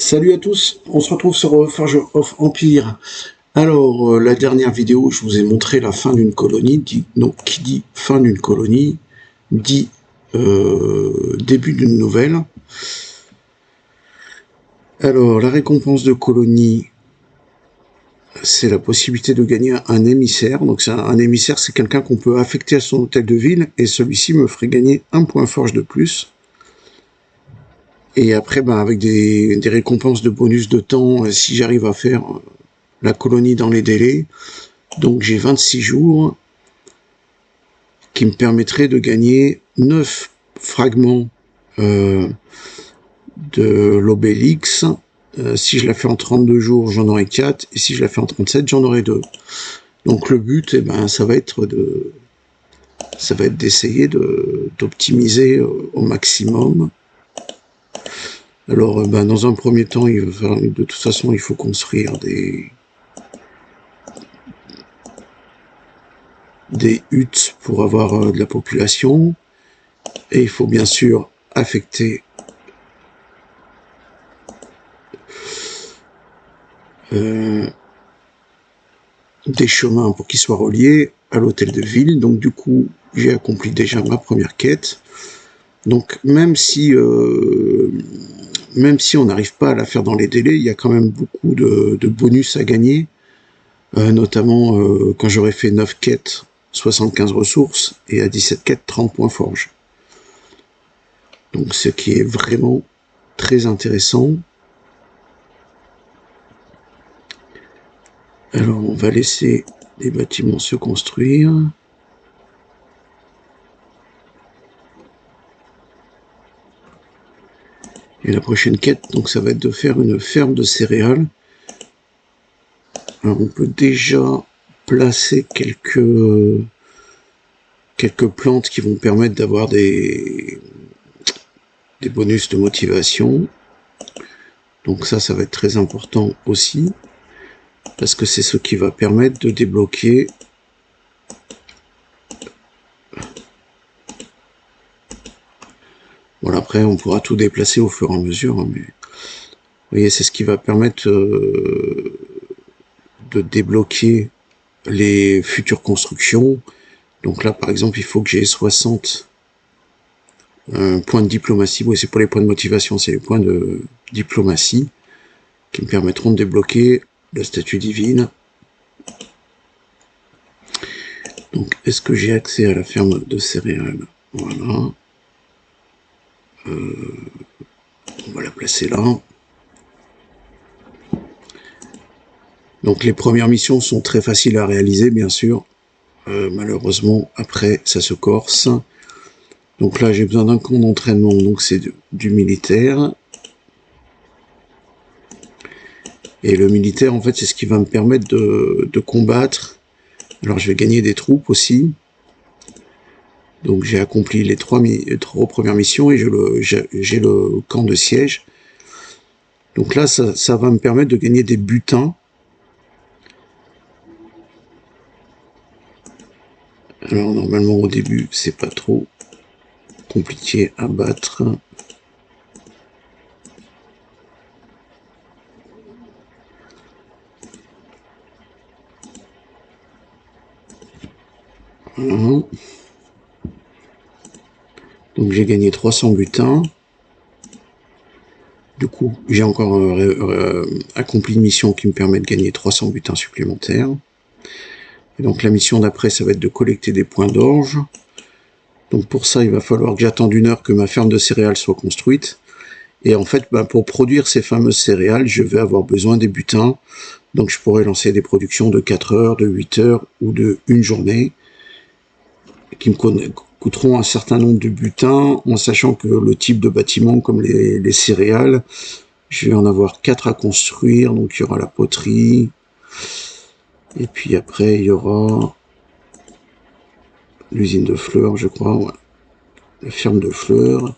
Salut à tous, on se retrouve sur Forge of Empire. Alors, la dernière vidéo, je vous ai montré la fin d'une colonie. Donc, qui dit fin d'une colonie, dit début d'une nouvelle. Alors, la récompense de colonie, c'est la possibilité de gagner un émissaire. Donc, un émissaire, c'est quelqu'un qu'on peut affecter à son hôtel de ville, et celui-ci me ferait gagner un point forge de plus. Et après, avec des récompenses de bonus de temps, si j'arrive à faire la colonie dans les délais. Donc j'ai 26 jours qui me permettraient de gagner 9 fragments de l'Obélix. Si je la fais en 32 jours, j'en aurai 4. Et si je la fais en 37, j'en aurai 2. Donc le but, ça va être d'essayer d'optimiser au maximum. Alors, dans un premier temps, de toute façon, il faut construire des huttes pour avoir de la population. Et il faut bien sûr affecter des chemins pour qu'ils soient reliés à l'hôtel de ville. Donc du coup, j'ai accompli déjà ma première quête. Donc même si on n'arrive pas à la faire dans les délais, il y a quand même beaucoup de bonus à gagner, notamment quand j'aurai fait 9 quêtes, 75 ressources, et à 17 quêtes, 30 points forge. Donc ce qui est vraiment très intéressant. Alors on va laisser les bâtiments se construire. Et la prochaine quête, donc ça va être de faire une ferme de céréales. Alors on peut déjà placer quelques plantes qui vont permettre d'avoir des bonus de motivation. Donc ça va être très important aussi, parce que c'est ce qui va permettre de débloquer voilà, après on pourra tout déplacer au fur et à mesure, mais vous voyez, c'est ce qui va permettre de débloquer les futures constructions. Donc là par exemple il faut que j'ai 60 points de diplomatie. Oui, c'est pas les points de motivation, c'est les points de diplomatie qui me permettront de débloquer la statue divine. Donc est-ce que j'ai accès à la ferme de céréales? Voilà. On va la placer là. Donc les premières missions sont très faciles à réaliser, bien sûr. Malheureusement, après, ça se corse. Donc là, j'ai besoin d'un camp d'entraînement, donc c'est du militaire. Et le militaire, en fait, c'est ce qui va me permettre de combattre. Alors, je vais gagner des troupes aussi. Donc, j'ai accompli les trois premières missions et j'ai le camp de siège. Donc là, ça va me permettre de gagner des butins. Alors, normalement, au début, c'est pas trop compliqué à battre. Voilà. Donc j'ai gagné 300 butins. Du coup, j'ai encore accompli une mission qui me permet de gagner 300 butins supplémentaires. Et donc la mission d'après, ça va être de collecter des points d'orge. Donc pour ça, il va falloir que j'attende 1 heure que ma ferme de céréales soit construite. Et en fait, pour produire ces fameuses céréales, je vais avoir besoin des butins. Donc je pourrais lancer des productions de 4 heures, de 8 heures ou de 1 journée, qui me coûteront un certain nombre de butins, en sachant que le type de bâtiment, comme les céréales, je vais en avoir 4 à construire. Donc il y aura la poterie, et puis après il y aura l'usine de fleurs, je crois, ouais. La ferme de fleurs,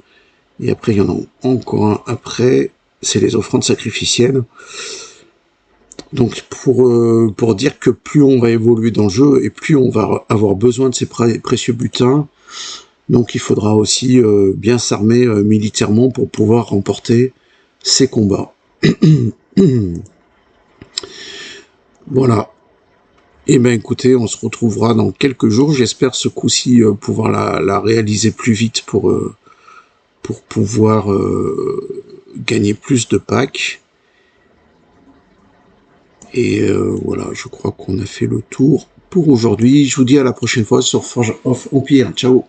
et après il y en a encore un après, c'est les offrandes sacrificielles. Donc pour dire que plus on va évoluer dans le jeu, et plus on va avoir besoin de ces précieux butins, donc il faudra aussi bien s'armer militairement pour pouvoir remporter ces combats. Voilà. Eh bien écoutez, on se retrouvera dans quelques jours. J'espère ce coup-ci pouvoir la réaliser plus vite pour pouvoir gagner plus de packs. Et voilà, je crois qu'on a fait le tour pour aujourd'hui. Je vous dis à la prochaine fois sur Forge of Empire. Ciao!